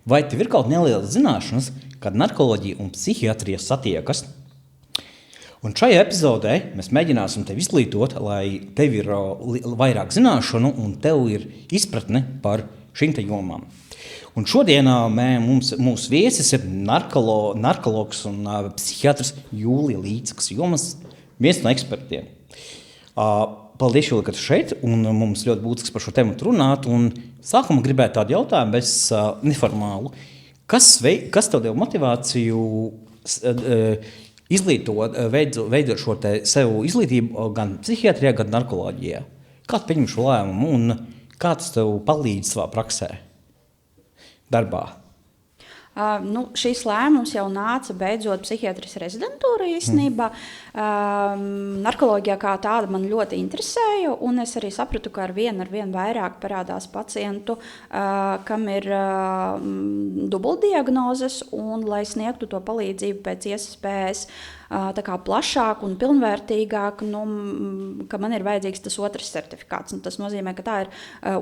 vai tev ir kaut nelielas zināšanas, kad narkoloģija un psihiatrija satiekas? Un šajā epizodē mēs mēģināsim tevi izglītot, lai tev ir vairāk zināšanu un tev ir izpratne par šīm te jomām. Un šodien mūsu viesis ir narkologs un psihiatrs Jūlija Līckas, jomas viens no ekspertiem. Paldies, Jūlija, ka tu šeit, un mums ļoti būtisks par šo tēmu runāt. Un sākumā gribētu tādu jautājumu, bez neformālu. Kas tev deva motivāciju veidot šo te sev izglītību gan psihiatrijā, gan narkoloģijā? Kā tu pieņem šo lēmumu un kā tas tev palīdz savā praksē, darbā? Šīs lēmums jau nāca beidzot psihiatras rezidentūra īstenībā. Narkoloģijā kā tāda man ļoti interesēja, un es arī sapratu, ka ar vien vairāk parādās pacientu, kam ir dubultdiagnozes, un lai sniegtu to palīdzību pēc iespējas tā kā plašāk un pilnvērtīgāk, ka man ir vajadzīgs tas otrs certifikāts. Un tas nozīmē, ka tā ir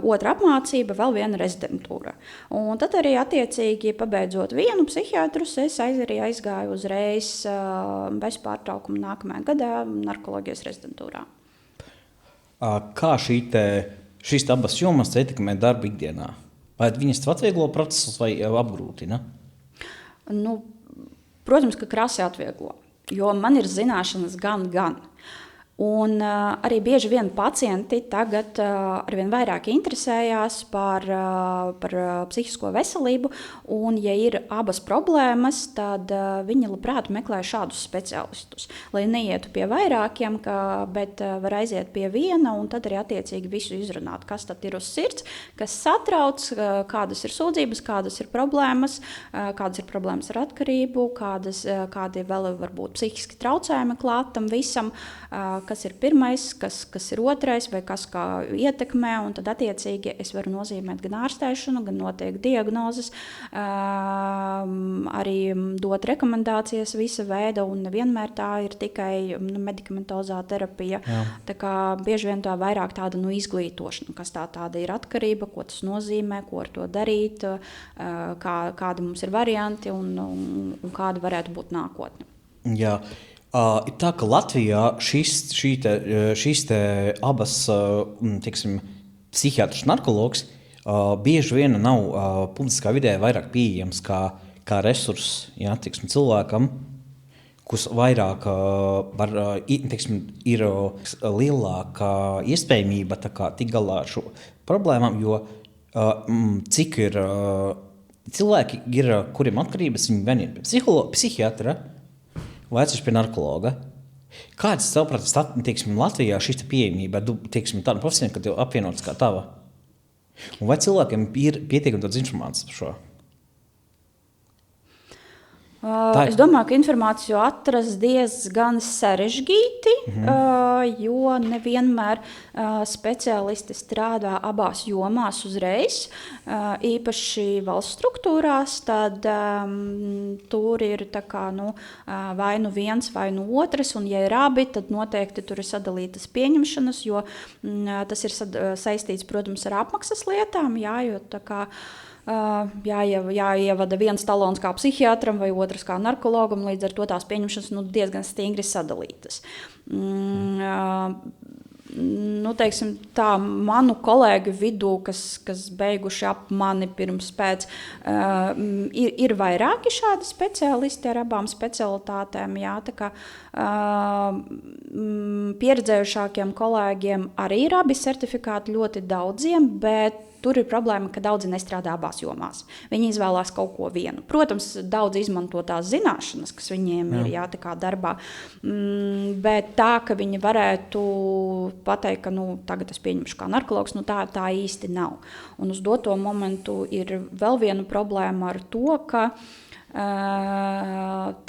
otra apmācība, vēl viena rezidentūra. Un tad arī attiecīgi pabeidzot vienu psihiatrus, es arī aizgāju uzreiz bez pārtraukuma nākamajā gadā narkoloģijas rezidentūrā. Kā šīs abas jomas ietekmē darbu ikdienā? Vai viņas atvieglo procesus vai apgrūtina? Protams, ka krasi atvieglo. Jo man ir zināšanas gan. Un arī bieži vien pacienti tagad arvien vairāk interesējās par psihisko veselību, un ja ir abas problēmas, tad viņi labprāt meklē šādus speciālistus, lai neietu pie vairākiem, bet var aiziet pie viena un tad arī attiecīgi visu izrunāt, kas tad ir uz sirds, kas satrauc, kādas ir sūdzības, kādas ir problēmas ar atkarību, kādi vēl var būt psihiski traucējumi klāt tam visam, kas ir pirmais, kas ir otrais, vai kas kā ietekmē, un tad attiecīgi es varu nozīmēt gan ārstēšanu, gan noteikt diagnozes, arī dot rekomendācijas visa veida, un nevienmēr tā ir tikai medikamentozā terapija. Jā. Tā kā bieži vien tā vairāk tāda izglītošana, kas tāda ir atkarība, ko tas nozīmē, ko ar to darīt, kādi mums ir varianti un kāda varētu būt nākotne. Jā. Ir tā, ka Latvijā šīs abas psihiatrs un narkologs bieži vien nav publiskā vidē vairāk pieejams kā resurss cilvēkam, kurš vairāk ir lielāka iespējamība tikt galā ar šo problēmām, jo cik ir cilvēki, kuriem atkarības, viņi gan ir psihiatra, vai atsevišķi pie narkologa. Kāds, tavuprāt, Latvijā šī pieejamība, tāda profesija, kad tev apvienotas kā tava? Un vai cilvēkiem ir pietiekami daudz informācijas par šo? Es domāju, ka informāciju atrast diezgan sarežģīti, jo nevienmēr speciālisti strādā abās jomās uzreiz, īpaši valsts struktūrās, tad tur ir vai nu viens, vai nu otrs, un ja ir abi, tad noteikti tur ir sadalītas pieņemšanas, jo tas ir saistīts, protams, ar apmaksas lietām, jo jāievada viens talons kā psihiatram vai otrs kā narkologam, līdz ar to tās pieņemšanas diezgan stingri sadalītas. Manu kolēģu vidū, kas beiguši ap mani pirms pēc, ir vairāki šādi speciālisti ar abām specialitātēm. Pieredzējušākiem kolēģiem arī ir abi certifikāti ļoti daudziem, bet tur ir problēma, ka daudzi nestrādā abās jomās. Viņi izvēlās kaut ko vienu. Protams, daudz izmanto tās zināšanas, kas viņiem ir darbā, bet tā, ka viņi varētu pateikt, ka tagad es pieņemšu kā narkologs, tā īsti nav. Un uz doto momentu ir vēl viena problēma ar to, ka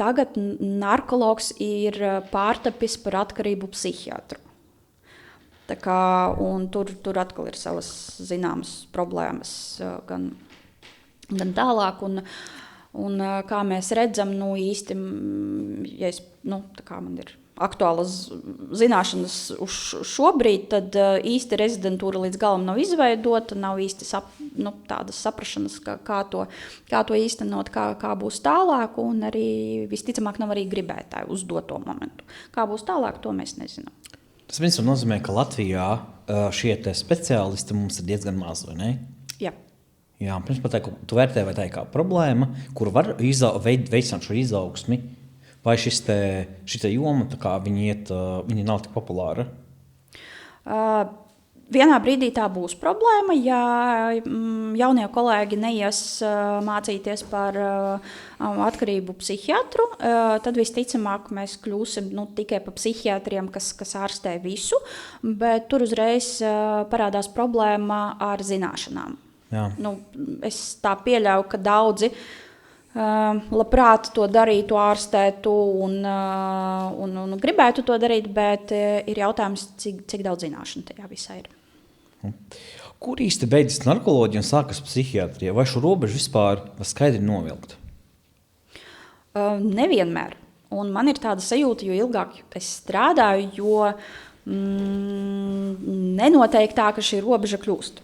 tagad narkologs ir pārtapis par atkarību psihiatru. Tur atkal ir savas zināmas problēmas gan tālāk. Un kā mēs redzam, īsti, ja man ir aktuālas zināšanas uz šobrīd, tad īsti rezidentūra līdz galam nav izveidota, nav īsti tādas saprašanas, kā to īstenot, kā būs tālāk, un arī visticamāk nav arī gribētāji uz doto momentu. Kā būs tālāk, to mēs nezinām. Tas viens nozīmē, ka Latvijā šie speciālisti mums ir diezgan maz, vai ne? Jā. Jā, pirms pateikt, tu vērtē, vai tā ir kā problēma, kur var veicināt šo izaugsmi, vai šita joma, tā kā viņi nav tik populāra? Vienā brīdī tā būs problēma, ja jaunie kolēģi neies mācīties par atkarību psihiatru, tad visticamāk mēs kļūsim tikai par psihiatriem, kas ārstē visu, bet tur uzreiz parādās problēma ar zināšanām. Jā. Es tā pieļauju, ka daudzi labprāt to darītu, ārstētu un gribētu to darīt, bet ir jautājums, cik daudz zināšanu tajā visā ir. Kur īsti beidzas narkoloģija un sākas psihiatrija? Vai šo robežu vispār var skaidri novilkt? Nevienmēr. Un man ir tāda sajūta, jo ilgāk es strādāju, jo nenoteikti tā, ka šī robeža kļūst.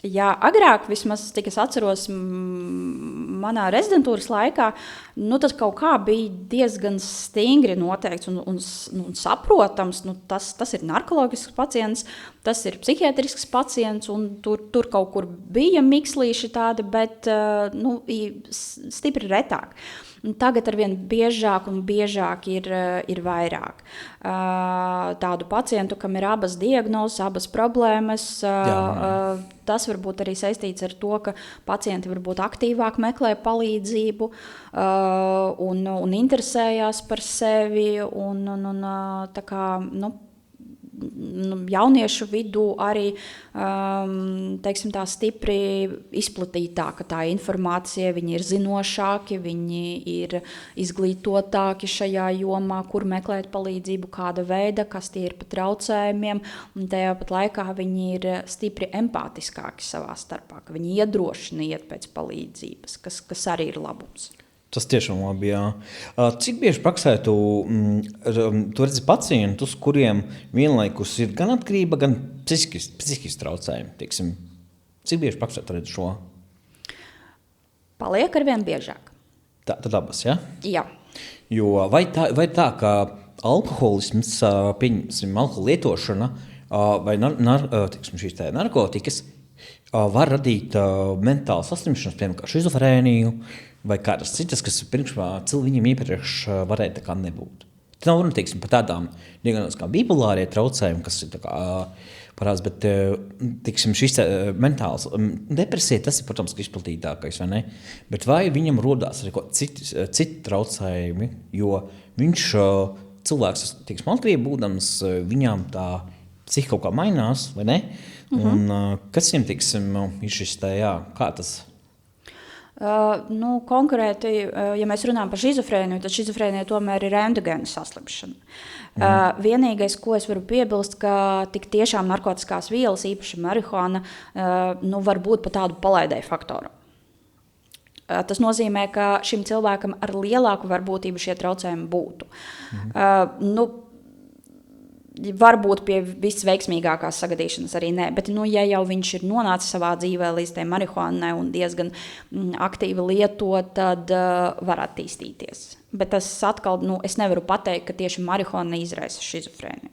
Ja agrāk, vismaz cik es atceros, manā rezidentūras laikā, tas kaut kā bija diezgan stingri noteikts un saprotams. Tas ir narkoloģisks pacients, tas ir psihiatrisks pacients, un tur kaut kur bija mikslīši tādi, bet stipri retāk. Tagad arvien biežāk un biežāk ir vairāk tādu pacientu, kam ir abas diagnozes, abas problēmas. Tas var būt arī saistīts ar to, ka pacienti varbūt aktīvāk meklē palīdzību un interesējās par sevi. Tā kā, jauniešu vidū arī teiksim, tā stipri izplatītāka tā informācija, viņi ir zinošāki, viņi ir izglītotāki šajā jomā, kur meklēt palīdzību, kāda veida, kas tie ir pa traucējumiem, un tajā pat laikā viņi ir stipri empātiskāki savā starpā, ka viņi iedrošina iet pēc palīdzības, kas arī ir labums. Tas tiešām labi, jā. Cik bieži praksē tu redzi pacientus, kuriem vienlaikus ir gan atkarība, gan psihiski traucējumi, teiksim? Cik bieži praksē tu redzi šo? Paliek arvien biežāk. Tad abas, jā? Jā. Jo vai tā, ka alkoholisms, pieņemsim, alkohola lietošana vai šīs narkotikas var radīt mentālu saslimšanas, piemēram, kā šizofrēniju, vai kādas citas, kas viņiem iepriekš varēja tā kā nebūt. Te nav runa, teiksim, par tādām diagnozēm kā bipolārie traucējumi, kas ir tā kā parāds, bet, teiksim, šis mentāls depresija, tas ir, protams, izplatītākais, vai ne? Bet vai viņam rodās arī citi traucējumi, jo viņš cilvēks, teiksim, atkarība būdams, viņām tā psihi kaut kā mainās, vai ne? Un kas viņam, teiksim, ir šis tā, jā, kā tas? Konkrēti, ja mēs runājam par šizofrēniju, tad šizofrēnija tomēr ir endogēna saslimšana. Vienīgais, ko es varu piebilst, ka tik tiešām narkotiskās vielas, īpaši marihuāna, var būt par tādu palaidēju faktoru. Tas nozīmē, ka šim cilvēkam ar lielāku varbūtību šie traucējumi būtu. Varbūt pie visveiksmīgākās sagadīšanas arī nē, bet ja jau viņš ir nonācis savā dzīvē līdz tai marihuānai un diezgan aktīvi lieto, tad var attīstīties. Bet tas atkal, es nevaru pateikt, ka tieši marihuāna izraisa šizofrēniju.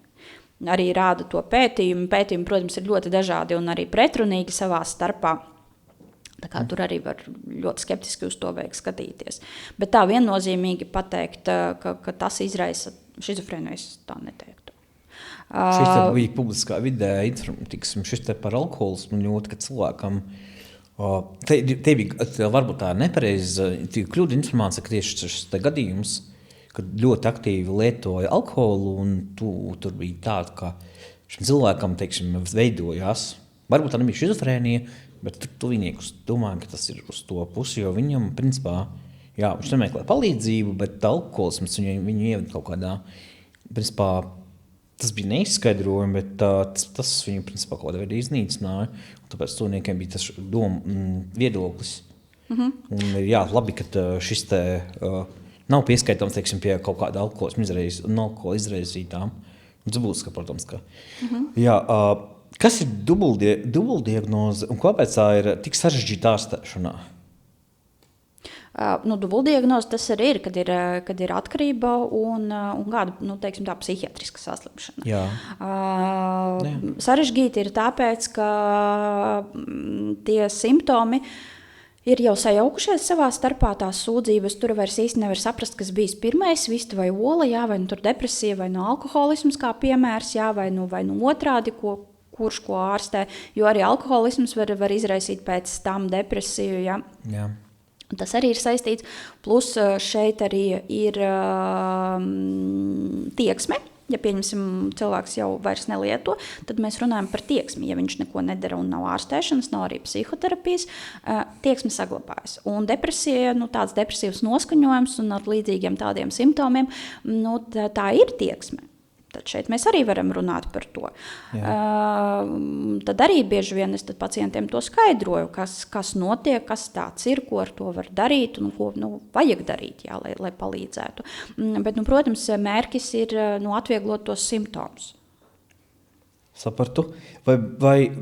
Arī rāda to pētījumi. Pētījumi, protams, ir ļoti dažādi un arī pretrunīgi savā starpā. Tā kā tur arī var ļoti skeptiski uz to vajag skatīties. Bet tā viennozīmīgi pateikt, ka tas izraisa šizofrēniju, es tā neteiktu. Šis bija publiskā vidē, šis te par alkoholismu ļoti, ka cilvēkam te bija varbūt tā nepareiza kļūda informācija, ka tieši šis te gadījums, kad ļoti aktīvi lietoja alkoholu un tur bija tāda, ka šim cilvēkam, teiksim, veidojās, varbūt tā nebija šizofrēnija, bet tuvinieki domāja, ka tas ir uz to pusi, jo viņam, principā, jā, viņš nemeklē palīdzību, bet alkoholisms viņu ievada kaut kādā, principā, tas bija neizskaidrojumi, bet tas viņu principā kaut kādā veidā iznīcināja. Tāpēc cilvēkiem bija tas viedoklis. Un ir labi, ka šis te nav pieskaitāms, teiksim, pie kaut kāda alkohola izraisītām. Tas būs, protams, ka. Jā, kas ir dubultdiagnoze un kāpēc tā ir tik sarežģīta ārstēšanā? Dubultdiagnoze tas arī ir, kad ir atkarība un kāda, teiksim tā, psihiatriska saslimšana. Jā. Sarežģīti ir tāpēc, ka tie simptomi ir jau sajaukušies savā starpā, tās sūdzības. Tur vairs īsti nevar saprast, kas bijis pirmais, vista vai ola, jā, vai tur depresija, vai alkoholisms kā piemērs, jā, vai otrādi, kurš ko ārstē, jo arī alkoholisms var izraisīt pēc tam depresiju, jā. Jā. Tas arī ir saistīts, plus šeit arī ir tieksme. Ja pieņemsim, cilvēks jau vairs nelieto, tad mēs runājam par tieksmi. Ja viņš neko nedara un nav ārstēšanas, nav arī psihoterapijas, tieksme saglabājas. Un depresija, tāds depresīvs noskaņojums un ar līdzīgiem tādiem simptomiem, tā ir tieksme. Tad šeit mēs arī varam runāt par to. Tad arī bieži vien es pacientiem to skaidroju, kas notiek, kas tāds ir, ko ar to var darīt un ko vajag darīt, jā, lai palīdzētu. Bet, protams, mērķis ir atvieglot tos simptomus. Sapratu. Vai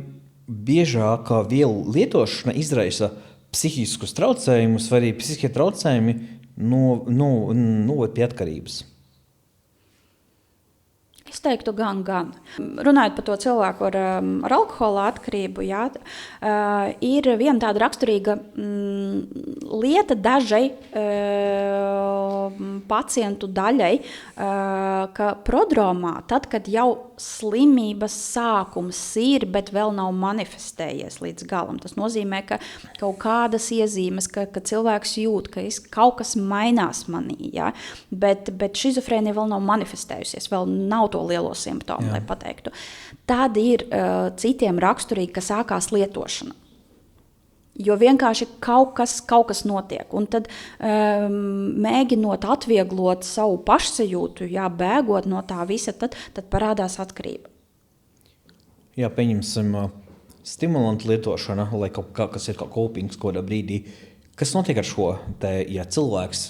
biežāk vielu lietošana izraisa psihiskus traucējumus vai arī psihiskie traucējumi noved pie atkarības? Es teiktu, gan. Runājot par to cilvēku ar alkohola atkarību, jā, ir viena tāda raksturīga lieta dažai pacientu daļai, ka prodromā, tad, kad jau slimības sākums ir, bet vēl nav manifestējies līdz galam, tas nozīmē, ka kaut kādas iezīmes, ka cilvēks jūt, ka kaut kas mainās manī, jā, bet šizofrēnija vēl nav manifestējusies, vēl nav to lielo simptomu, lai pateiktu. Tad ir citiem raksturīgi, ka sākās lietošana. Jo vienkārši kaut kas notiek. Un tad mēģinot atvieglot savu pašsajūtu, jā, bēgot no tā visa, tad parādās atkarība. Jā, pieņemsim stimulantu lietošana, lai kaut kas ir kaut kopings kādā brīdī. Kas notiek ar šo? Ja cilvēks...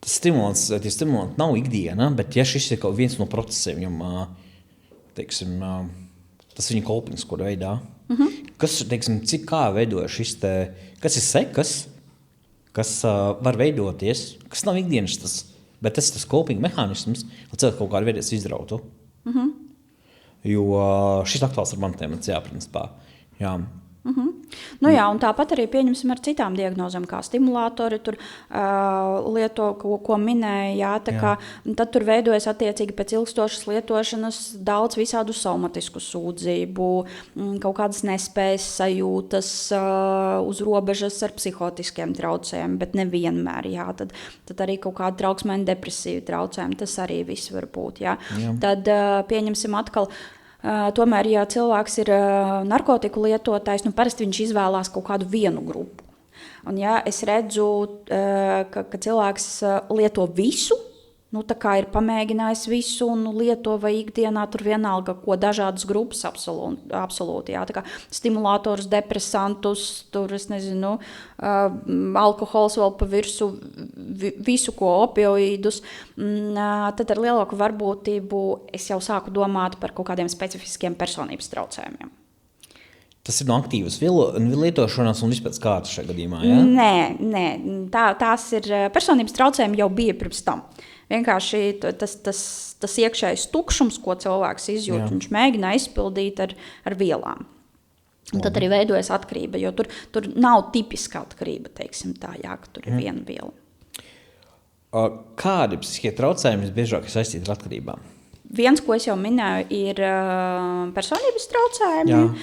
Tas stimulanti nav ikdiena, bet ja šis ir kaut viens no procesiem, viņam, teiksim, tas viņa kopings, kādā veidā, kas, teiksim, kā veidoja šis kas ir sekas, kas var veidoties, kas nav ikdienas, bet tas ir tas kopinga mehānisms, lai cilvēks kaut kādā veidā izrautu. Jo šis aktuāls ar mani tēmats, jā, principā. Jā. Jā, un tāpat arī pieņemsim ar citām diagnozēm, kā stimulātori tur lieto, ko minēja, jā, kā, tad tur veidojas attiecīgi pēc ilgstošas lietošanas daudz visādu somatisku sūdzību, kaut kādas nespējas sajūtas uz robežas ar psihotiskiem traucējumiem, bet nevienmēr, jā, tad arī kaut kāda trauksmēna depresīva traucējumi, tas arī viss var būt, jā. Tad pieņemsim atkal. Tomēr, ja cilvēks ir narkotiku lietotājs, parasti viņš izvēlās kaut kādu vienu grupu. Un ja es redzu, ka cilvēks lieto visu, tā kā ir pamēģinājis visu un lieto vai ikdienā tur vienalga, ko dažādas grupas absolūti, jā, tā kā stimulātorus, depresantus, tur, es nezinu, alkohols vēl pa virsu, visu, ko opioīdus, tad ar lielāku varbūtību es jau sāku domāt par kaut kādiem specifiskiem personības traucējumiem. Tas ir no aktīvas lietošanas un vispēc kārtas šajā gadījumā, jā? Nē, tās ir personības traucējumi jau bija pirms tam. Vienkārši tas iekšējais tukšums, ko cilvēks izjūt, viņš mēģina izpildīt ar vielām. Un tad arī veidojas atkarība, jo tur nav tipiska atkarība, teiksim tā, jā, ka tur ir viena viela. Kādi psihiskie traucējumi visbiežāk ir saistīti ar atkarībām? Viens, ko es jau minēju, ir personības traucējumi.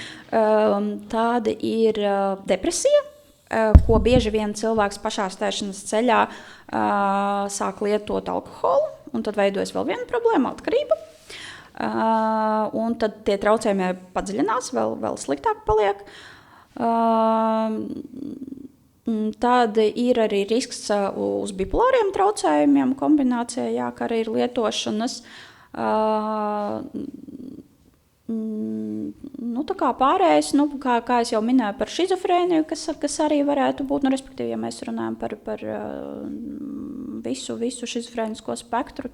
Tāda ir depresija, ko bieži vien cilvēks pašā stēšanas ceļā sāk lietot alkoholu, un tad veidojas vēl viena problēma – atkarība. Un tad tie traucējumi padziļinās, vēl sliktāk paliek. Tad ir arī risks uz bipolāriem traucējumiem kombinācijā, jā, kā arī ir lietošanas. Tā kā pārējais, kā es jau minēju par šizofrēniju, kas arī varētu būt, respektīvi, ja mēs runājam par visu šizofrēnisko spektru.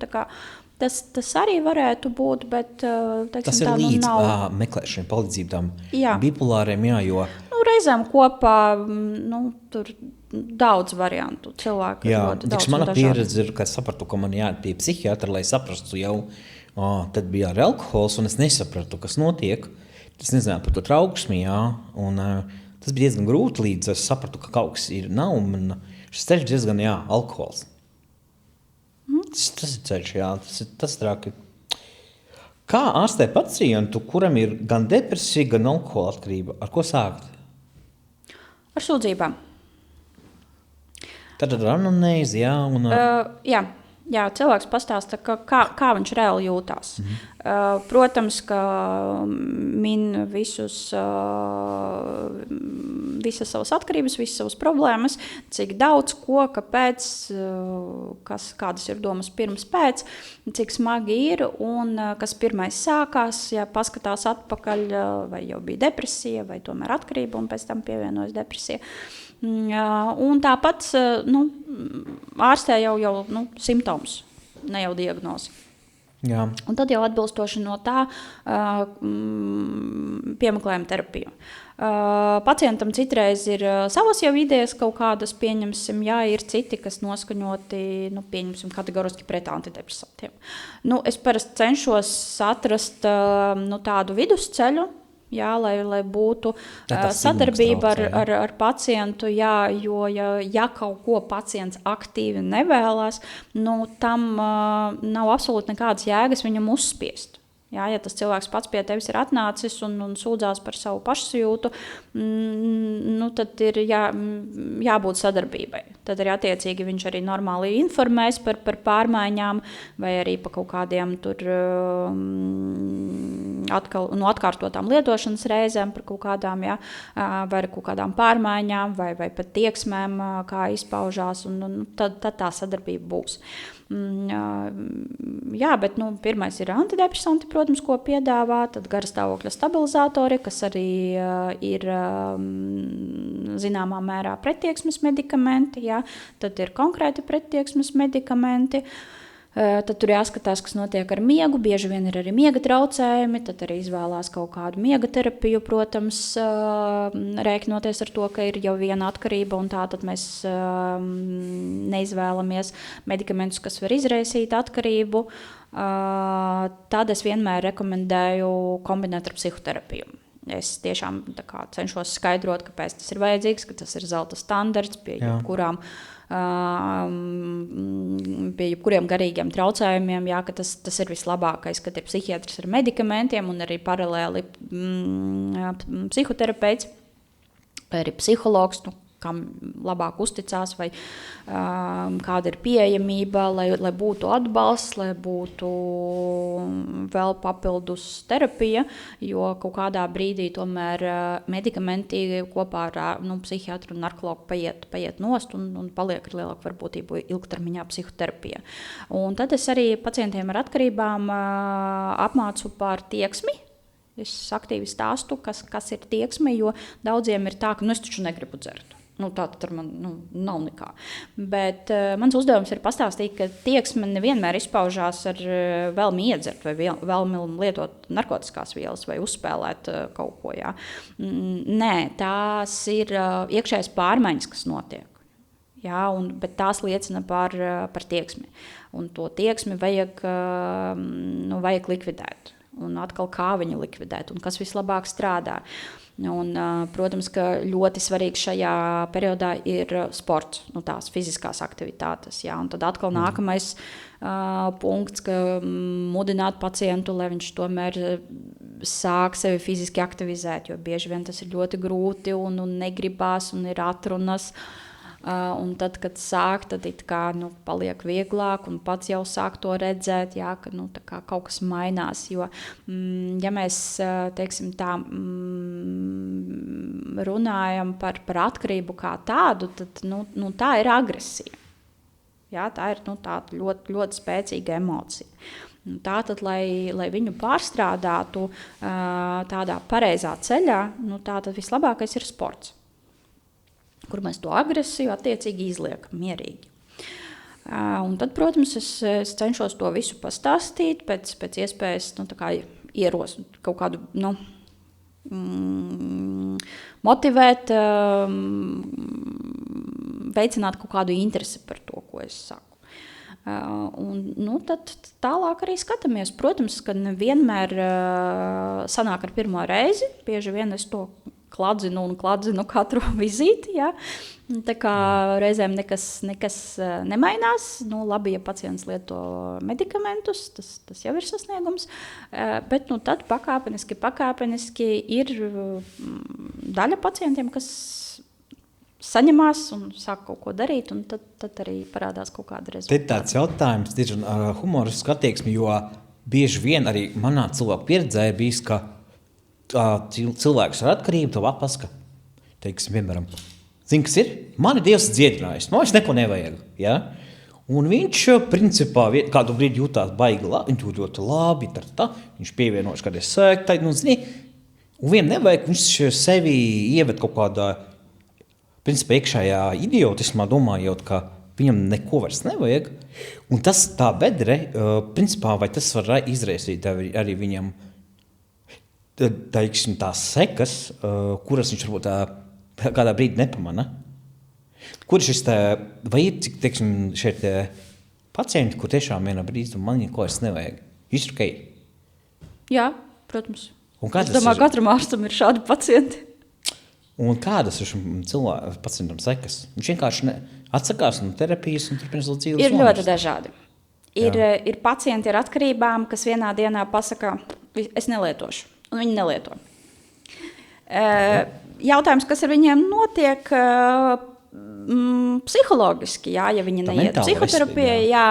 Tas arī varētu būt, bet teiksim, tas ir tā, līdz nav meklēšanai palīdzību tam Jā. bipolāriem, jo reizēm kopā tur daudz variantu cilvēku. Mana pieredze ir, kad sapratu, ka man jāiet pie psihiatra, lai saprastu jau, tad bija arī alkohols, un es nesapratu, kas notiek. Es nezināju par to trauksmi, un tas bija diezgan grūti, līdz es sapratu, ka kaut kas ir nav, un šis ceļš diezgan, alkohols. Tas ir ceļš, tas ir traki. Kā ārstē pacientu, kuram ir gan depresija, gan alkohola atkarība? Ar ko sākt? Ar sūdzībām. Tad ar anamnēzi, Jā, cilvēks pastāsta, kā viņš reāli jūtās. Protams, ka min visas savas atkarības, visas savas problēmas, cik daudz, ko, kāpēc, kādas ir domas pirms, pēc, cik smagi ir un kas pirmais sākās, ja paskatās atpakaļ, vai jau bija depresija, vai tomēr atkarība, un pēc tam pievienojas depresija. Un tāpat ārstē jau simptomus, ne jau diagnozi. Jā. Un tad jau atbilstoši no tā piemeklējam terapiju. Pacientam citreiz ir savas jau idejas kaut kādas, pieņemsim, ir citi, kas noskaņoti, pieņemsim, kategoriski pret antidepresantiem. Es parasti cenšos atrast tādu vidusceļu, lai būtu sadarbība ar pacientu, jo ja kaut ko pacients aktīvi nevēlas, tam nav absolūti nekādas jēgas viņam uzspiest. Ja tas cilvēks pats pie tevis ir atnācis un sūdzās par savu pašsajūtu, tad ir jābūt sadarbībai. Tad arī attiecīgi viņš arī normāli informēs par pārmaiņām vai arī par kaut kādiem tur atkārtotām lietošanas reizēm, par kaut kādām, vai kaut kādām pārmaiņām vai pat tieksmēm, kā izpaužās, un tad tā sadarbība būs. Bet pirmais ir antidepresanti, protams, ko piedāvā, tad garastāvokļa stabilizatori, kas arī ir zināmā mērā prettieksmes medikamenti, tad ir konkrēti prettieksmes medikamenti. Tad tur jāskatās, kas notiek ar miegu. Bieži vien ir arī miega traucējumi, tad arī izvēlās kaut kādu miega terapiju, protams, rēķinoties ar to, ka ir jau viena atkarība, un tā tad mēs neizvēlamies medikamentus, kas var izraisīt atkarību. Tad es vienmēr rekomendēju kombinēt ar psihoterapiju. Es tiešām cenšos skaidrot, kāpēc tas ir vajadzīgs, ka tas ir zelta standarts pie jebkuriem garīgiem traucējumiem, ka tas ir vislabākais, kad ir psihiatrs ar medikamentiem un arī paralēli psihoterapeits vai arī psihologs, kam labāk uzticās, vai kāda ir pieejamība, lai būtu atbalsts, lai būtu vēl papildus terapija, jo kaut kādā brīdī tomēr medikamenti kopā ar psihiatru un narkologu paiet nost un paliek ar lielāku varbūtību ilgtermiņā psihoterapija. Un tad es arī pacientiem ar atkarībām apmācu par tieksmi. Es aktīvi stāstu, kas ir tieksme, jo daudziem ir tā, ka es taču negribu dzert. Tātad ar man nav nekā. Bet mans uzdevums ir pastāstīt, ka tieksme nevienmēr izpaužās ar vēlmi iedzert vai vēlmi lietot narkotiskās vielas vai uzspēlēt kaut ko. Nē, tās ir iekšējas pārmaiņas, kas notiek. Bet tās liecina par tieksmi. Un to tieksmi vajag likvidēt. Un atkal kā viņu likvidēt un kas vislabāk strādā. Un, protams, ka ļoti svarīgs šajā periodā ir sports, tās fiziskās aktivitātes. Un tad atkal nākamais punkts, ka mudināt pacientu, lai viņš tomēr sāk sevi fiziski aktivizēt, jo bieži vien tas ir ļoti grūti un negribās un ir atrunas. Un tad, kad sāk, tad paliek vieglāk un pats jau sāk to redzēt, ka kaut kas mainās. Jo, ja mēs runājam par atkarību kā tādu, tad tā ir agresija. Tā ir tāda ļoti, ļoti spēcīga emocija. Tātad, lai viņu pārstrādātu tādā pareizā ceļā, tātad vislabākais ir sports, kur mēs to agresiju attiecīgi izliekam mierīgi. Un tad, protams, es cenšos to visu pastāstīt, pēc iespējas tā kā ierosināt kaut kādu motivēt, veicināt kaut kādu interesi par to, ko es saku. Un tad tālāk arī skatāmies. Protams, ka nevienmēr sanāk ar pirmo reizi. Bieži vien es to kladzinu katru vizīti. Ja? Tā kā reizēm nekas nemainās. Labi, ja pacients lieto medikamentus, tas jau ir sasniegums. Bet tad pakāpeniski ir daļa pacientiem, kas saņemās un sāk kaut ko darīt, un tad arī parādās kaut kāda rezultāta. Te tāds jautājums, diezgan humorisks attieksmi, jo bieži vien arī manā cilvēku pieredzē ir bijis, ka cilvēks ar atkarību to pasaka, teiksim, piemēram, zini, kas ir? Mani Dievs dziedinājis, es neko nevajag, ja? Un viņš, principā, kādu brīdi jūtās baigi labi, viņš jūt ļoti labi, viņš pievienojas kādai sektai, zini, un vienam nevajag, viņš sevi ieved kaut kādā principā iekšējā idiotismā, domājot, ka viņam neko vairs nevajag. Un tas tā bedre, principā, vai tas var izraisīt arī viņam teiksim, tās sekas, kuras viņš varbūt kādā brīdī nepamana. Kur šis vai ir, teiksim, šeit pacienti, kur tiešām vienā brīdī man neko vairs nevajag? Viss ir ok? Jā, protams. Es domāju, katram ārstam ir šādi pacienti. Un kādas ir šim pacientam sekas? Viņš vienkārši atsakās no terapijas un turpina savu dzīves. Ir ļoti dažādi. Ir pacienti ar atkarībām, kas vienā dienā pasaka, es nelietošu, un viņi nelieto. Jautājums, kas ar viņiem notiek psiholoģiski, ja viņi neiet psihoterapijā,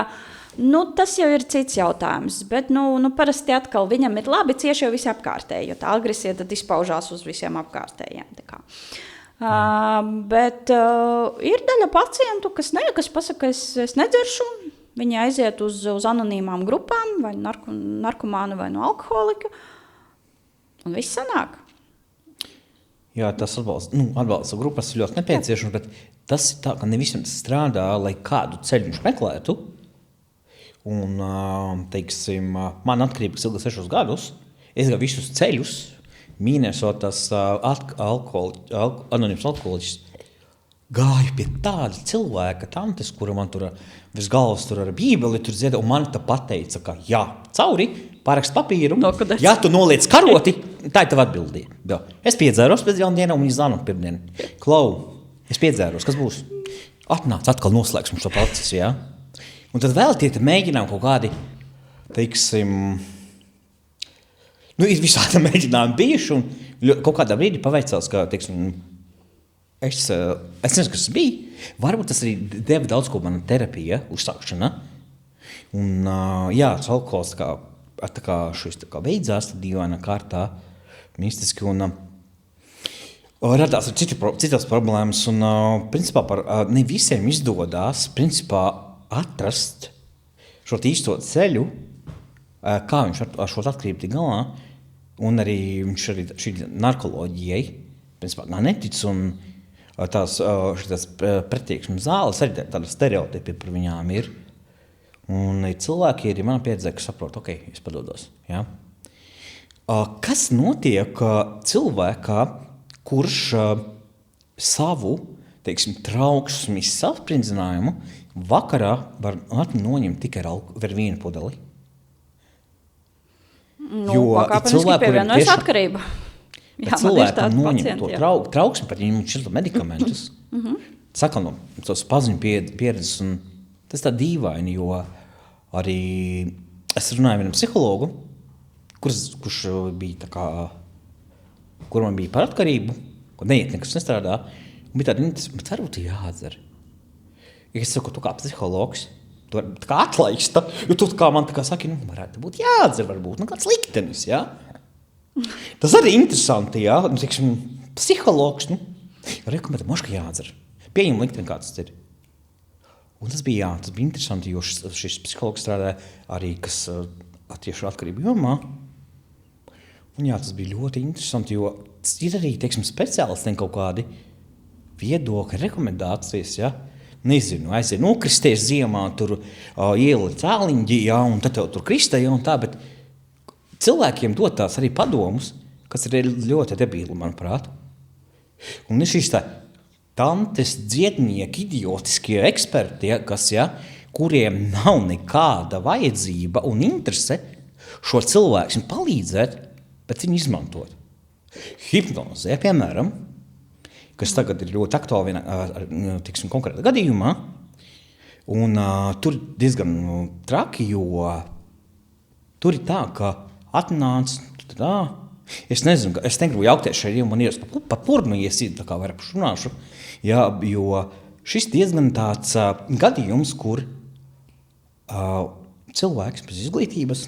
tas jau ir cits jautājums, bet parasti atkal viņam ir labi cieši jau visi apkārtēji, jo tā agresija tad izpaužās uz visiem apkārtējiem. Bet ir daļa pacientu, kas pasaka, es nedzeršu, viņi aiziet uz anonīmām grupām, vai narkomānu, vai no alkoholiku, un viss sanāk. Jā, tas atbalsta grupas ir ļoti nepieciešams, bet tas ir tā, ka ne visam strādā, lai kādu ceļu viņš meklētu. Un, teiksim, man atkarība, kas ilga 6 gadus, es gāju visus ceļus, mīnēsot tas anonīms alkoholiķis, gāju pie tāda cilvēka tantes, kura man tur virs galvas tur ar bībeli tur dzieda, un man tā pateica, ka jā, cauri, parakst papīru, ja tu noliec karoti, tā ir tava atbildība. Es piedzēros pēc jaundienām, un viņi zvanīja pirmdien. Klau, es piedzēros, kas būs? Atnāc, atkal noslēgs mums to procesu, jā? Un tad vēl tie mēģinājumi kaut kādi, teiksim, ir visādi mēģinājumi bijuši, un kaut kādā brīdī paveicās, ka, teiksim, es nezinu, kas bija. Varbūt tas arī deva daudz ko mana terapija, uzsākšana. Un, tas alkohols tā kā šis beidzās, tad dīvainā kārtā, mistiski, un radās ar citas problēmas, un, principā, ne visiem izdodās, principā, atrast šo īsto ceļu, kā viņš ar šo atkarību tik galā, un arī viņš arī šī narkoloģijai, principā, netic, un tās pretieksmes zāles arī tāda stereotipi par viņām ir. Un cilvēki ir, mana pieredze, kas saprot, ok, es padodos. Ja? Kas notiek cilvēkā, kurš savu, teiksim, trauksmi saprindzinājumu vakarā var noņemt tikai ar vienu podeli? Pakāpeniski pievienojas atkarība. Jā, cilvēkam noņem to trauksmi, pat viņam šķirto medikamentus. Saka, tos paziņu pieredzes, un tas tā dīvaini, jo arī es runāju vienam psihologu, kurš bija tā kā, kur man bija par atkarību, kur neiet nekas nestrādā, un bija tāda, bet varbūt jādzer. Ja es saku, tu kā psihologs, tu tā kā atlaiksta, jo tu kā man tā kā saki, varētu būt jādzer, varbūt, kāds liktenis, jā? Tas arī interesanti, jā, teiksim, psihologs, rekomendē, moška jādzer, pieņem likteni, kāds tas ir. Un tas bija interesanti, jo šis psihologs strādāja arī, kas tieši atkarību jomā. Un jā, tas bija ļoti interesanti, jo ir arī, teiksim, speciālistiem kaut kādi viedokļi, rekomendācijas, ja? nezinu, aiziet nokristies ziemā, tur ielikt cēliņģi, jā, un tad tev tur kristē, un tā, bet cilvēkiem dot tās arī padomus, kas ir ļoti debīli, manuprāt. Un ir šīs tantes, dziednieki, idiotiskie eksperti, ja, kas, ja, kuriem nav nekāda vajadzība un interese šo cilvēku palīdzēt, bet viņu izmantot. Hipnozē, piemēram, kas tagad ir ļoti aktuāli vienā, tiksim, konkrētā gadījumā, un tur diezgan traki, jo tur ir tā, ka atnāc, es nezinu, es negribu jaukties šeit, jo man ir pa purnu iesīt, tā kā vairāk runāšu, jā, jo šis diezgan tāds gadījums, kur cilvēks bez izglītības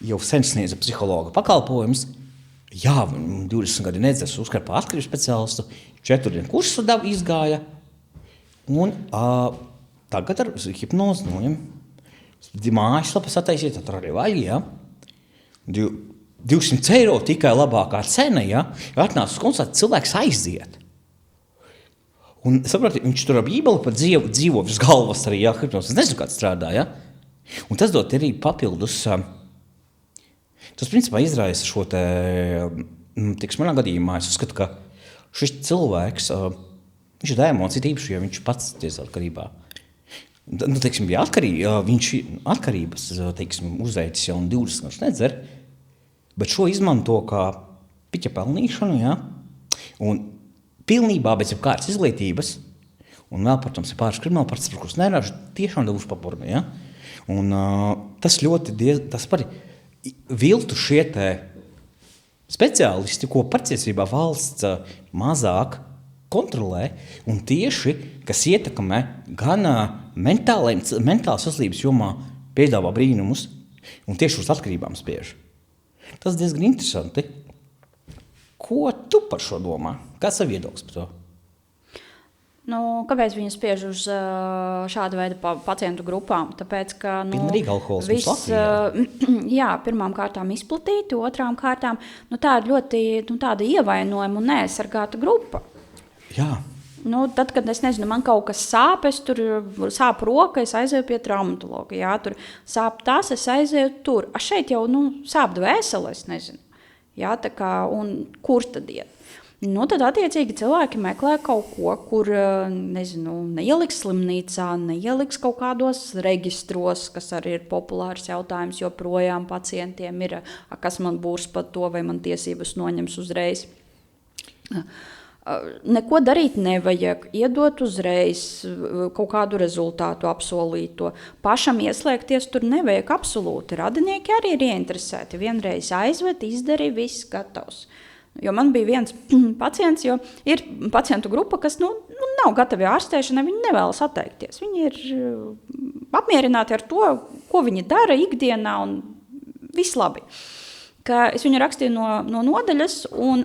jau sen sniedza psihologa pakalpojumus, jā, 20 gadi nedzēs uzkarpā atkarības speciālistu, 4 dienu kursu izgāja, un tagad ar hipnozi, mājaslapas attaisīt, tad arī vaļ, jā, 200 eiro tikai labākā cena, jā, atnāc uz konsultāciju, cilvēks aiziet. Un, saprati, viņš tur ar bībeli pat dzīvo virs galvas arī, jā, hipnozi, es nezinu, kā tas strādā, jā. Un tas dot arī papildus, tas principā izraisa šo te, tiks manā gadījumā, es uzskatu, ka šis cilvēks, viņš ir dēmons, īpaši, jo viņš pats tiesa atkarībā. Nu, teiksim, bija viņš atkarības, teiksim, uzveicis jau 20 gadus nedzer, bet šo izmanto kā piķa pelnīšanu, jā, un pilnībā bez jebkārtas izglītības, un vēl, protams, ir pāris krimināla parts, par kurus nerāžu, tiešām devuši papurni, ja? Un tas ļoti, tas par viltu šie te speciālisti, ko patiesībā valsts mazāk kontrolē, un tieši, kas ietekmē gan mentālas veselības jomā piedāvā brīnumus, un tieši uz atkarībām spiež. Tas diezgan interesanti. Ko tu par šo domā? Kāds ir viedoklis par to? Nu, kāpēc viņi spiež uz šādu veidu pacientu grupām? Tāpēc, ka pilnīgi alkoholisms Latvijā. Jā, pirmām kārtām izplatīti, otrām kārtām tā ir ļoti tāda ievainojuma un neaizsargāta grupa. Jā. Tad, kad es nezinu, man kaut kas sāp, es tur sāp roka, es aizēju pie traumatologa, jā, tur sāp tas, es aizēju tur. A šeit jau sāp dvēsele, es nezinu. Jā, tā kā, un kur tad iet? Tad attiecīgi cilvēki meklē kaut ko, kur, nezinu, neieliks slimnīcā, neieliks kaut kādos reģistros, kas arī ir populārs jautājums, joprojām pacientiem ir, kas man būs par to, vai man tiesības noņems uzreiz. Neko darīt nevajag, iedot uzreiz kaut kādu rezultātu apsolīto. Pašam ieslēgties tur nevajag absolūti. Radinieki arī ir ieinteresēti. Vienreiz aizved, izdarīja, viss gatavs. Jo man bija viens pacients, jo ir pacientu grupa, kas nav gatavi ārstēšanai, viņi nevēlas atteikties. Viņi ir apmierināti ar to, ko viņi dara ikdienā un viss labi. Ka es viņu rakstīju no nodaļas un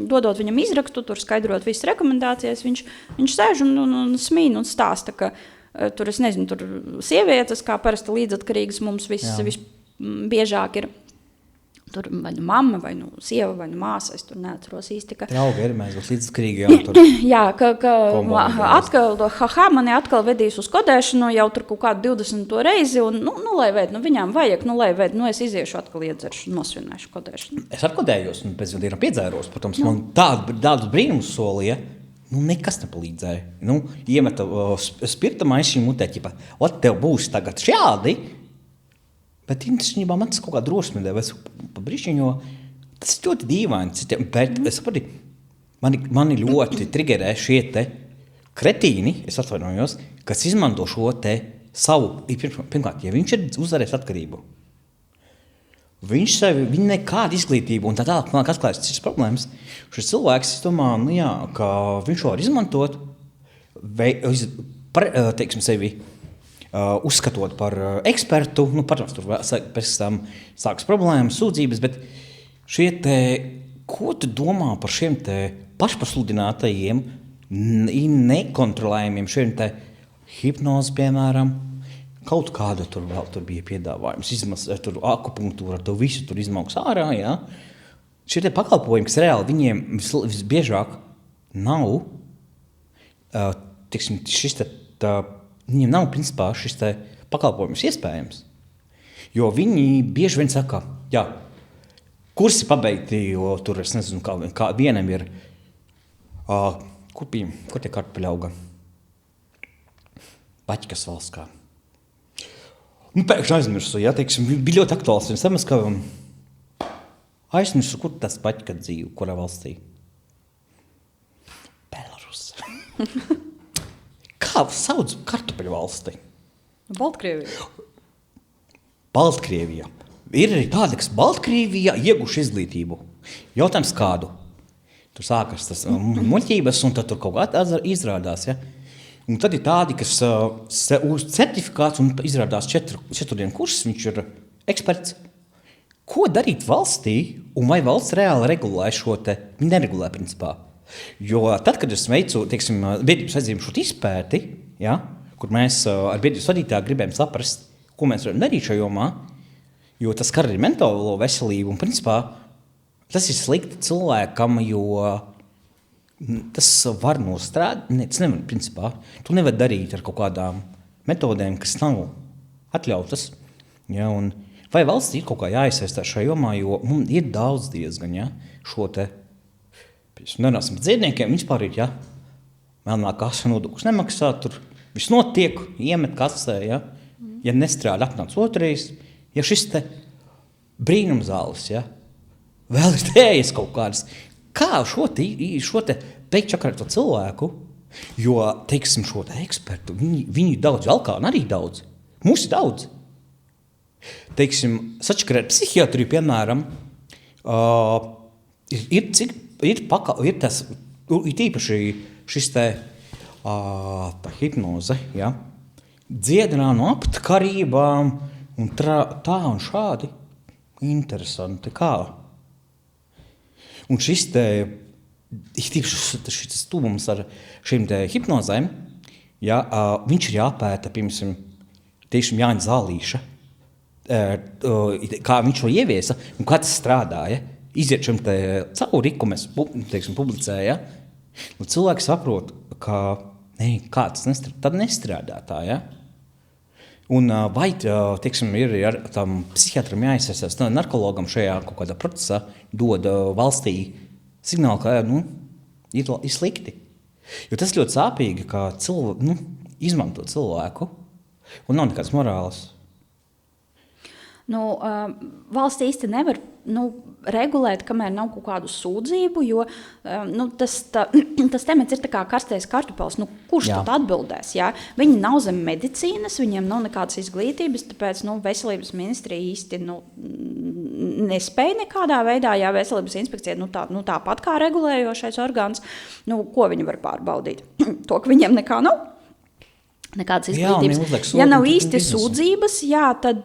dodot viņam izrakstu, tur skaidrot visas rekomendācijas, viņš sēž un smīn un stāsta, ka tur, es nezinu, tur sievietes, kā parasti līdzatkarīgas mums visbiežāk ir. Tur vai mamma, vai sieva, vai māsa, es tur neatceros īsti. Draugi ir, mēs būs līdzatkarīgi, jā. Tur. Jā, mani atkal vedīs uz kodēšanu jau tur kaut kādu 20. reizi, un, lai veid, viņām vajag, lai veid, es iziešu atkal iedzeršu, nosvinēšu kodēšanu. Es atkodējos, un pēc dienām piedzēros, protams, man tādu brīnumus solīja, nekas nepalīdzēja. Iemeta spirta maišiņu mutē, ķipa, tev būs tagad šādi, bet interesībā man tas kaut kā drosmi deva, pa brīšķiņu, jo tas ir ļoti dīvaini, bet es sapratu, mani ļoti trigerē šie te kretīni, es atvainojos, kas izmanto šo te savu, pirmkārt, ja viņš ir uzvarējis atkarību, viņš nekāda izglītība un tā tālāk, man atklājas šis problēmas, šis cilvēks, es domāju, ka viņš var izmantot, teiksim sevi, uzskatot par ekspertu, protams, tur pēc tam sāks problēmas, sūdzības, bet šie te, ko tu domā par šiem te pašpasludinātajiem, nekontrolējumiem, šiem te hipnozi, piemēram, kaut kāda tur bija piedāvājums, tur akupunktūra, to visu tur izmauks ārā, jā. Šie te pakalpojumi, kas reāli viņiem visbiežāk nav tiksim, viņiem nav principā šis te pakalpojums iespējams. Jo viņi bieži vien saka, jā, kursi pabeigti, jo tur es nezinu, kā vienam ir, kur tie kartupeļi auga? Baķkas valsts kā. Pēkšņi aizmirsu, ja, teiksim, bija ļoti aktuāls, un samaskā aizmirsu, kur tas baķka dzīvo, kurā valstī? Belarus. Kā sauc kartupeļu valsti? Baltkrievija. Ir arī tāda, kas Baltkrievijā ieguši izglītību. Jautājums kādu? Tur sākas tas muļķības, un tad tur kaut kā izrādās, ja? Un tad ir tādi, kas uz certifikāts un izrādās 4 dienu kursus, viņš ir eksperts. Ko darīt valstī, un vai valsts reāli regulē šo te, viņi neregulē principā. Jo tad, kad es veicu, teiksim, biedrības aizzīmšu izpēti, ja, kur mēs ar biedrības vadītāju gribējām saprast, ko mēs varam darīt šajā jomā, jo tas skar arī mentālo veselību, un principā tas ir slikti cilvēkam, jo tas var nostrādāt, tas nevar, principā, tu nevar darīt ar kaut kādām metodēm, kas nav atļautas, ja, un vai valsts ir kaut kā jāiesaistās šajā jomā, jo mums ir daudz diezgan, ja, šo te, nerunāsim par dziedniekiem, vispār ir, ja, melnā kasa nodokļus nemaksā, tur viss notiek, iemet kasē, ja nestrādā atnāc otrais, ja šis te brīnumzāles, ja, vēl ir tējas kaut kādas, kā šo te beigt čakarēt to cilvēku, jo, teiksim, šo te ekspertu, viņi daudz, Alkāna arī daudz, mums ir daudz. Teiksim, sačakarēt psihiatriju, piemēram, ir tas, ir tīpaši šis te, tā hipnoze, ja, dziedinā no aptkarībām un tā un šādi. Interesanti, kā? Un šis te, šis tuvums ar šīm te hipnozēm, ja, viņš ir jāpēta, piemēram, tiešām Jāņa Zālīša, kā viņš to ieviesa un kā tas strādāja. Iziet šim te cauri, ko mēs, teiksim, publicēja, un cilvēki saprot, ka kā tas nestrādā tā, ja? Un vai, teiksim, ir ar tam psihiatram jāiesaistās, narkologam šajā kaut kādā procesā dod valstī signālu, ka, ir slikti. Jo tas ļoti sāpīgi, ka izmanto cilvēku un nav nekāds morāls. Valsts īsti nevar regulēt, kamēr nav kaut kādu sūdzību, jo tas temats ir tā kā karstais kartupels. Kurš tad atbildēs? Ja? Viņi nav zem medicīnas, viņiem nav nekādas izglītības, tāpēc veselības ministrija īsti nespēja nekādā veidā, ja veselības inspekcija tāpat kā regulējošais orgāns, ko viņi var pārbaudīt? To, ka viņiem nekā nav. Nekādas izglītības. Ja nav īsti sūdzības, tad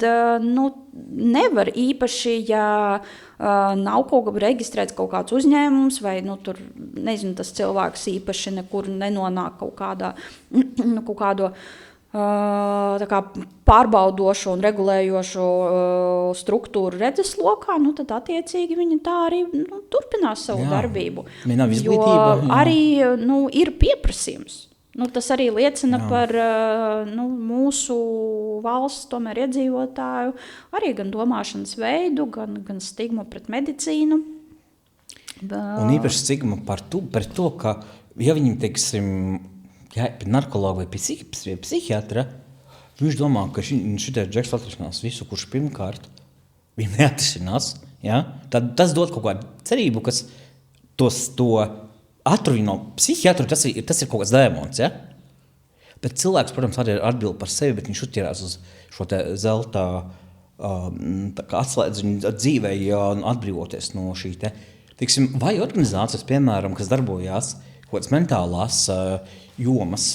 nevar īpaši, ja nav kaut kā reģistrēts kaut kāds uzņēmums, vai tur, nezinu, tas cilvēks īpaši nekur nenonāk kaut kādo tā kā pārbaudošu un regulējošu struktūru redzeslokā, tad attiecīgi viņi tā arī turpinās savu darbību. Nav izglītība. Jo arī ir pieprasījums. Tas arī liecina par mūsu valsts tomēr iedzīvotāju arī gan domāšanas veidu, gan stigmu pret medicīnu. Un īpaši stigma par to, ka, ja viņam, teiksim, pie narkologa vai pie psihiatra, viņš domā, ka šitais džeks atrisinās visu, kurš pirmkārt viņam neatrisinās, ja? Tad tas dod kaut kādu cerību, kas to atruvi no psihiatru, tas ir kaut kāds dēmons, ja? Bet cilvēks, protams, arī atbild par sevi, bet viņš uzķerās uz šo te zelta atslēdziņu dzīvē, atbrīvoties no šī te. Teiksim, vai organizācijas, piemēram, kas darbojās kaut kādas mentālās jomas,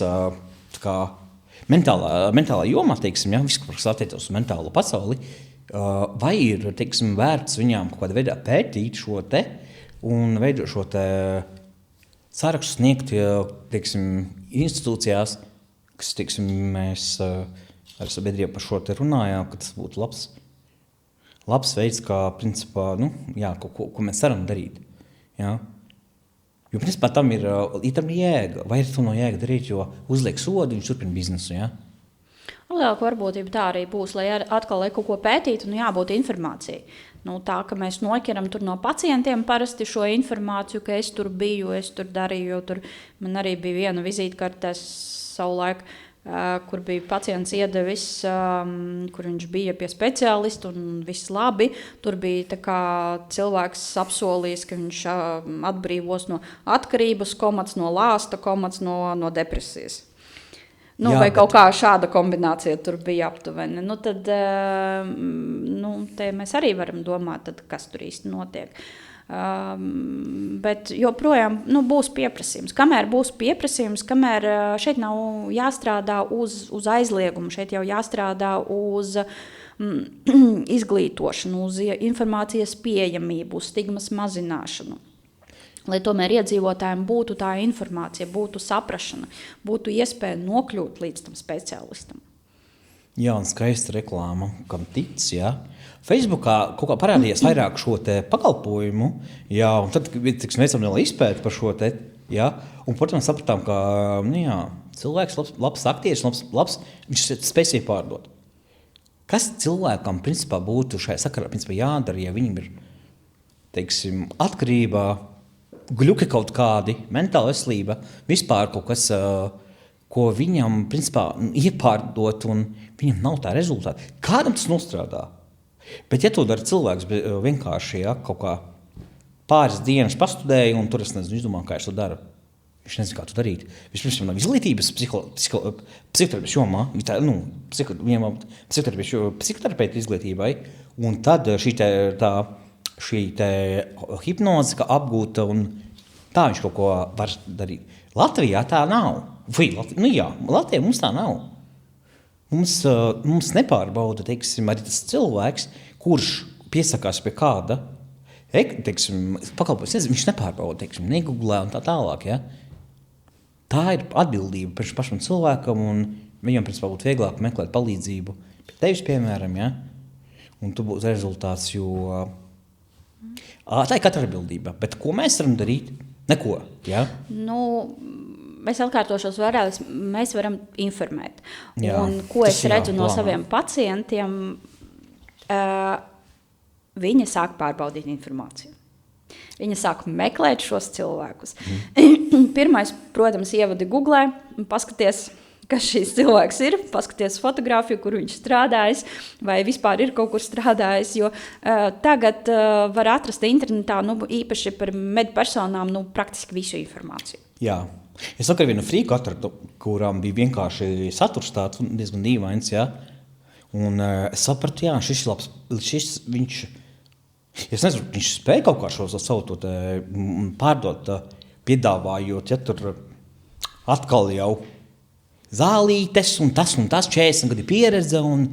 mentālā jomā, teiksim, ja, viss, kas attiecas uz mentālo pasauli, vai ir, teiksim, vērts viņām kaut kādā veidā pētīt šo te un veidot šo te sarakstu sniegt, teiksim, institūcijās, kas, teiksim, mēs ar sabiedrību par šo te runājām, ka tas būtu labs veids, kā, principā, ko mēs varam darīt. Ja? Jo, principā, tam ir jēga. Vai ir to no jēga darīt, jo uzliek sodu, viņš turpina biznesu, ja? Lielāka varbūtība tā arī būs, lai atkal kaut ko pētītu, jābūt informācijai. Tā, ka mēs noķeram no pacientiem parasti šo informāciju, ka es tur biju, es tur darīju, jo man arī bija viena vizītkarte savulaik, kur bija pacients iedevis, kur viņš bija pie speciālista un viss labi. Tur bija cilvēks apsolījis, ka viņš atbrīvos no atkarības komats, no lāsta komats, no depresijas. Vai kaut kā šāda kombinācija tur bija aptuveni. Tad te mēs arī varam domāt, kas tur īsti notiek. Bet joprojām būs pieprasījums. Kamēr būs pieprasījums, kamēr šeit nav jāstrādā uz aizliegumu, šeit jau jāstrādā uz izglītošanu, uz informācijas pieejamību, uz stigmas mazināšanu. Lai tomēr iedzīvotājiem būtu tā informācija, būtu saprašana, būtu iespēja nokļūt līdz tam speciālistam. Jā, un skaista reklāma, kam tic, jā. Facebookā kaut kā parādījās vairāk šo te pakalpojumu, jā, un tad, tiksim, veicam vēl izpēti par šo te, jā, un, protams, sapratām, ka, cilvēks labs aktieris, labs, viņš spēj pārdot. Kas cilvēkam, principā, būtu šajā sakarā, principā, jādara, ja viņam ir, teiksim, atkarībā, gļuki kaut kādi, mentāla veselība, vispār kaut kas, ko viņam, principā, iepārdot, un viņam nav tā rezultāta. Kādam tas nostrādā? Bet, ja to dara cilvēks vienkārši, kaut kā pāris dienas pastudēja, un tur es nezinu, izdomā, kā es to daru. Viņš nezinu, kā to darīt. Vispirms viņam nav izglītības psihoterapijas jomā, viņam psihoterapeita izglītībai, un tad šī hipnoze, ka apgūta, un tā viņš kaut ko var darīt. Latvijā tā nav. Latvijā mums tā nav. Mums nepārbauda, teiksim, arī tas cilvēks, kurš piesakās pie kāda, teiksim, pakalpojums, viņš nepārbauda, teiksim, negooglē un tā tālāk, ja? Tā ir atbildība par pašam cilvēkam, un viņam, principā, būtu vieglāk meklēt palīdzību pie tevis, piemēram, ja? Un tu būs rezultāts, jo tā ir katra atbildība. Bet ko mēs varam darīt? Neko, ja? Es atkārtošos vēlreiz, mēs varam informēt. Jā, un ko es redzu no saviem pacientiem, viņi sāk pārbaudīt informāciju. Viņi sāk meklēt šos cilvēkus. Pirmais, protams, ievadi Googlē, paskaties, kas šīs cilvēks ir, paskaties fotogrāfiju, kur viņš strādājis, vai vispār ir kaut kur strādājis, jo tagad var atrast internetā, īpaši par medpersonām, praktiski visu informāciju. Jā. Es vakar vienu frīku atradu, kurām bija vienkārši saturs tāds diezgan dīvains, ja? Un es sapratu, jā, šis labs, viņš spēja kaut kā šo savu pārdot, piedāvājot, ja tur atkal jau zālītes un tas 40 gadi pieredze, un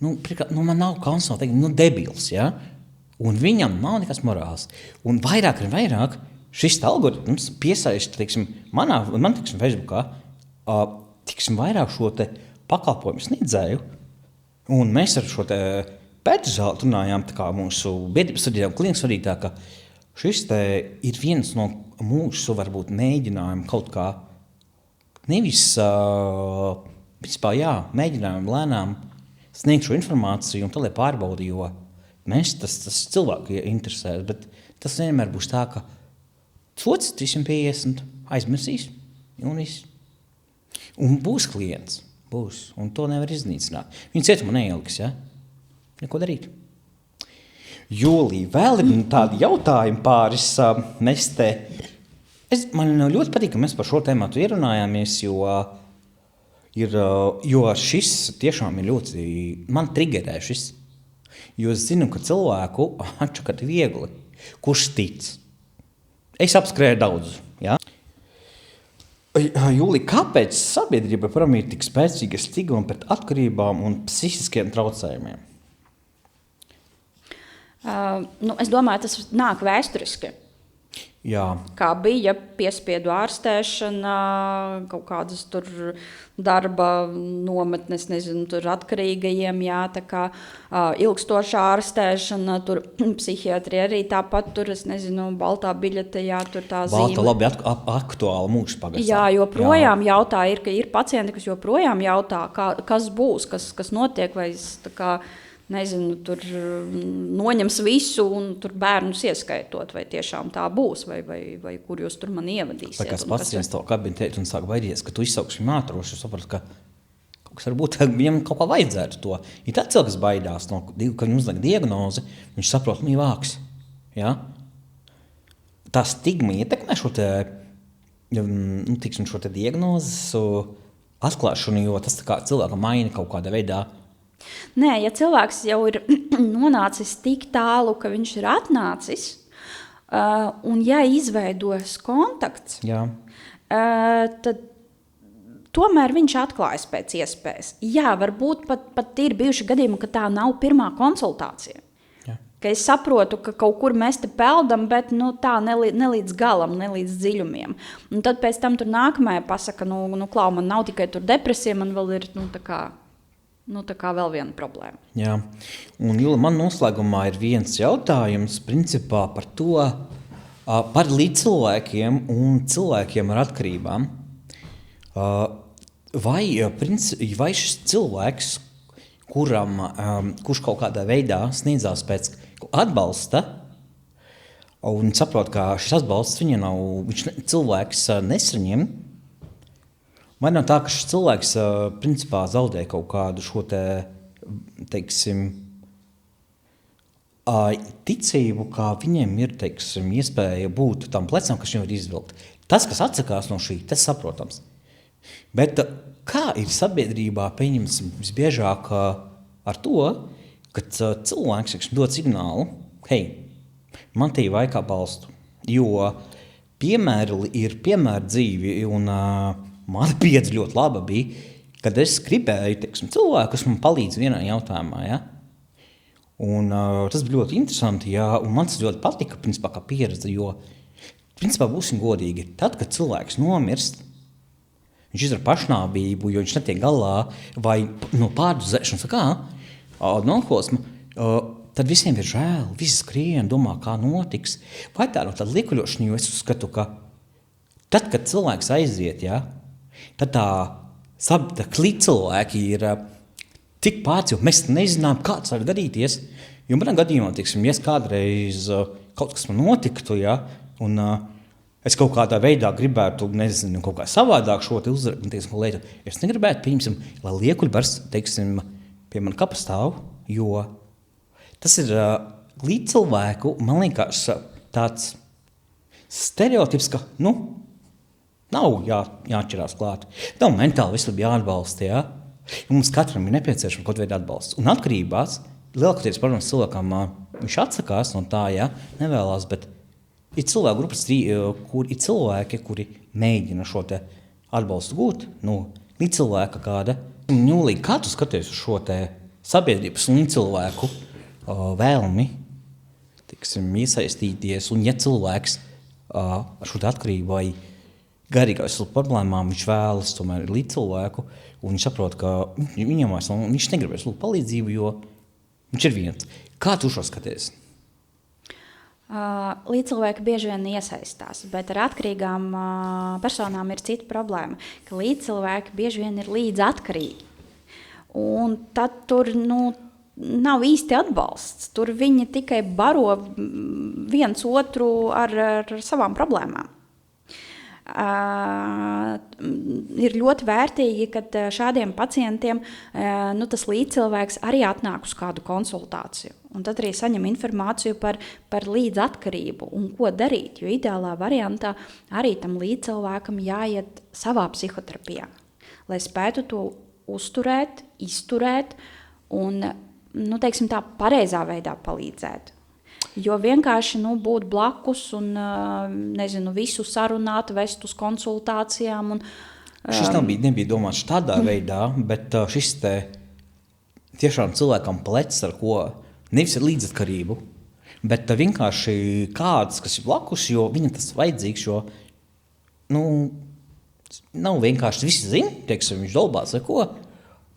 man nav kauns nav teikt, debils, ja? Un viņam nav nekas morāls. Un vairāk, šis algoritms piesaista, teiksim, man teiksim, Facebookā, vairāk šo te pakalpojumu sniedzēju, un mēs ar šo te Pētru Zāli runājām, tā kā mūsu biedrības vadītājiem, klientu vadītājiem, ka šis te ir viens no mūsu, varbūt, mēģinājumu kaut kā, nevis, vispār, mēģinājumu lēnām sniegt šo informāciju un tā, lai pārbaudi, jo mēs tas cilvēku interesē, bet tas vienmēr būs tā, ka sots 350, aizmirsīs, un viss. Un būs klients, un to nevar iznīcināt. Viņi cietumā neieliks, ja? Neko darīt. Jūlija, vēl ir tādi jautājumi pāris mestē. Man ļoti patīk, ka mēs par šo tēmatu ierunājāmies, jo šis tiešām ir ļoti, man triggerē šis, jo es zinu, ka cilvēku atšakat viegli, kurš tic. Es apskrēju daudz, jā. Jūlija, kāpēc sabiedrība param ir tik spēcīga stigma pret atkarībām un psihiskiem traucējumiem? Es domāju, tas nāk vēsturiski. Jā. Kā bija piespiedu ārstēšana, kaut kādas tur darba nometnes, nezinu, tur atkarīgajiem, jā, tā kā ilgstošā ārstēšana, tur psihiatrija arī tāpat, tur, es nezinu, baltā biļete, jā, tur tā zīme. Balta labi aktuāla mūža pagastā. Jā, joprojām jautā, ka ir pacienti, kas joprojām jautā, kas būs, kas notiek, vai es tā kā, nezinu, tur noņems visu un tur bērnus ieskaitot, vai tiešām tā būs, vai kur jūs tur man ievadīsiet. Vai kāds pacients to kabinetēt un sāk baidīties, ka tu izsaukši viņu ātros, es sapratu, ka kaut kas varbūt viņam kaut kā vajadzētu to. Ja tāds cilvēks baidās, ka viņam uzliek diagnozi, viņš saprot, viņa vāks. Ja? Tā stigma ietekmē šo te, tiksim, šo te diagnozes atklāšanu, jo tas tā kā cilvēkam maina kaut kādā veidā. Nē, ja cilvēks jau ir nonācis tik tālu, ka viņš ir atnācis, un ja izveidojas kontakts, tad tomēr viņš atklājas pēc iespējas. Jā, varbūt pat ir bijuši gadījumi, ka tā nav pirmā konsultācija. Jā. Ka es saprotu, ka kaut kur mēs te peldam, bet tā ne līdz galam, ne līdz dziļumiem. Un tad pēc tam tur nākamajā pasaka, klau, man nav tikai tur depresija, man vēl ir, tā kā vēl viena problēma. Jā, un Jula, man noslēgumā ir viens jautājums principā par to, par līdzcilvēkiem un cilvēkiem ar atkarībām. Vai šis cilvēks, kurš kaut kādā veidā sniedzās pēc atbalsta un saprot, ka šis atbalsts cilvēks nesaņem, vai nav tā, ka šis cilvēks principā zaudē kaut kādu šo te, teiksim, ticību, kā viņiem ir, teiksim, iespēja būt tam plecam, kas viņam ir izvilkt. Tas, kas atsakās no šī, tas saprotams. Bet kā ir sabiedrībā, pieņemsim, visbiežāk ar to, kad cilvēks, teiksim, dod signālu, hei, man tī vajag atbalstu, jo piemēri ir piemēri dzīvi, un mana pieredze ļoti laba bija, kad es gribēju, teiksim, cilvēku, kas man palīdz vienā jautājumā, ja? Un tas bija ļoti interesanti, ja? Un man tas ļoti patika, principā, kā pieredze, jo, principā, būsim godīgi, tad, kad cilvēks nomirst, viņš izdara pašnāvību, jo viņš netiek galā, vai no pārdozēšanas, no alkoholisma, tad visiem ir žēl, visi skrien, domā, kā notiks. Vai tā no tāda liekuļošana, jo es uzskatu, ka tad, kad cilvēks aiziet, ja, tad tā līdzcilvēki ir tik pārts, jo mēs nezinām, kāds var gadīties. Jo manā gadījumā, teiksim, ja kādreiz kaut kas man notiktu, ja, un es kaut kādā veidā gribētu, nezinu, kaut kā savādāk šo te uzraktu, teiksim, lietu, es negribētu, pieņemsim, lai liekuļbars, teiksim, pie man kapa stāv, jo tas ir līdzcilvēku, man liekas, tāds stereotips, ka, nav jāatšķirās klāt. Nav mentāli veselība jāatbalsta, ja? Mums katram ir nepieciešams kaut veida atbalsts. Un atkarībās, lielākoties, protams, cilvēkam viņš atsakās no tā, ja? Nevēlās, bet ir cilvēku grupas, kur ir cilvēki, kuri mēģina šo te atbalstu gūt, līdzcilvēka kāda. Jūlija, kā tu skaties uz šo te sabiedrības un cilvēku vēlmi, tiksim, iesaistīties, un ja cilvēks ar šo te atkarību vai garīgās problēmām viņš vēlas tomēr līdzcilvēku, un viņš saprot, ka viņš negribēs lūgt palīdzību, jo viņš ir viens. Kā tu šo skaties? Līdzcilvēki bieži vien iesaistās, bet ar atkarīgām personām ir cita problēma, ka līdzcilvēki bieži vien ir līdzatkarīgi. Un tad tur nav īsti atbalsts. Tur viņi tikai baro viens otru ar savām problēmām. Ir ļoti vērtīgi, kad šādiem pacientiem tas līdzcilvēks arī atnāk uz kādu konsultāciju. Un tad arī saņem informāciju par līdzatkarību un ko darīt. Jo ideālā variantā arī tam līdzcilvēkam jāiet savā psihoterapijā, lai spētu to uzturēt, izturēt un, teiksim tā, pareizā veidā palīdzēt. Jo vienkārši būt blakus un visu sarunāt, vest uz konsultācijām. Šis nebija domāts tādā veidā, bet šis te tiešām cilvēkam plecs, ar ko nevis ir līdzatkarību, bet vienkārši kāds, kas ir blakus, jo viņam tas vajadzīgs, jo, nav vienkārši, visi zina, teiksim, viņš dolbās vai ko,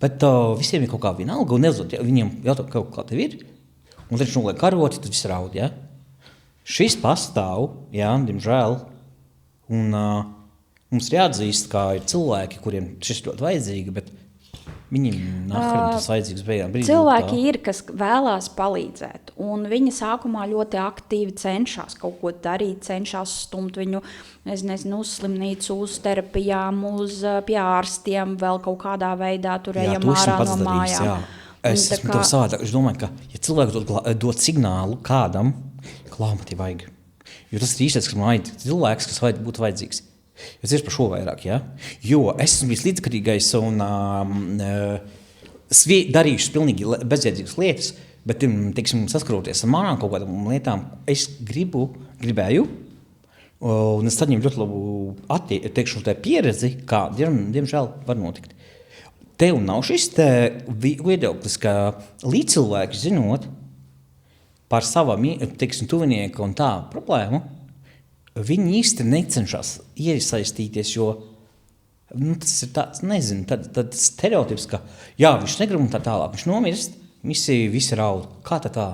bet visiem ir kaut kā vienalga, un nezot, viņiem jautā, kaut kā tev ir, un viņš noliek karoti, tad viss raud, ja? Šis pastāv, jā, diemžēl, un mums ir jāatzīst, kā ir cilvēki, kuriem šis ļoti vajadzīgi, bet viņiem tas vajadzīgs brīdī. Cilvēki ir, kas vēlās palīdzēt, un viņi sākumā ļoti aktīvi cenšas kaut ko darīt, cenšas stumt viņu, nezinu, uz slimnīcu, uz terapijām, pie ārstiem, vēl kaut kādā veidā turējam ārā no mājām. Jā. Es esmu tev savādāk. Es domāju, ka, ja cilvēki dod signālu kādam, klāmatī vajag. Jo tas ir īstais, kas man vajag cilvēks, kas būtu vajadzīgs. Es tieši par šo vairāk, ja? Jo es esmu bijis līdzkarīgais un darījuši pilnīgi bezjēdzīgas lietas, bet, teiksim, saskaroties ar manām kaut kādām lietām, es gribēju, un es saņēmu ļoti labu pieredzi, kā, diemžēl, var notikt. Tev nav šis viedoklis, ka līdzcilvēki zinot par savam, teiksim, tuvinieku un tā problēmu, viņi īsti necenšas iesaistīties, jo tas ir tāds, nezinu, tad stereotips, ka jā, viņš negrib un tā tālāk, viņš nomirst, visi raud. Kā tā?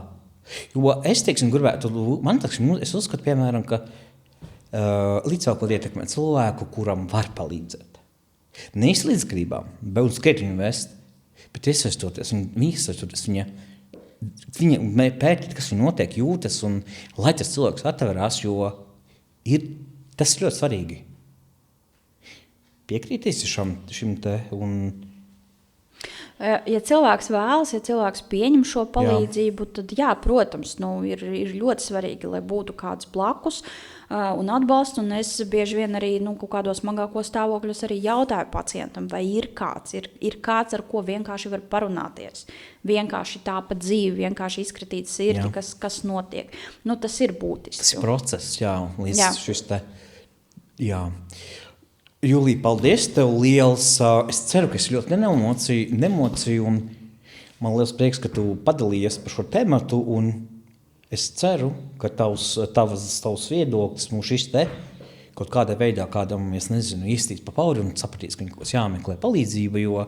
Jo es, teiksim, gribētu, es uzskatu, piemēram, ka līdzcilvēki var ietekmēt cilvēku, kuram var palīdzēt. Nevis līdzkarībām, bet uz skrietuņu vest, bet iesaistoties, viņa pētīt, kas viņa notiek, jūtas, un lai tas cilvēks atverās, jo tas ir ļoti svarīgi. Piekrītīs šim te un... Ja cilvēks vēlas, ja cilvēks pieņem šo palīdzību, tad jā, protams, ir ļoti svarīgi, lai būtu kāds blakus un atbalsts, un es bieži vien arī kaut kādos smagākos stāvokļos arī jautāju pacientam, vai ir kāds, ar ko vienkārši var parunāties. Vienkārši tā pa dzīvi, vienkārši izkritīt sirdi, kas notiek. Tas ir būtiski. Tas ir process, šis te, Julija, paldies tev liels. Es ceru, ka es ļoti nemocīju, un man liels prieks, ka tu padalījies par šo tematu, un es ceru, ka tavs viedoklis mums šis te kaut kādā veidā kādam, es nezinu, iestīs pa pauri un sapratīs, ka viņam jāmeklē palīdzība, jo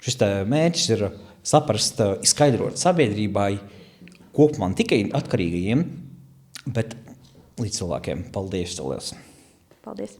šis te mērķis ir saprast, izskaidrot sabiedrībai kopumā tikai atkarīgajiem, bet līdz cilvēkiem. Paldies tev liels. Paldies.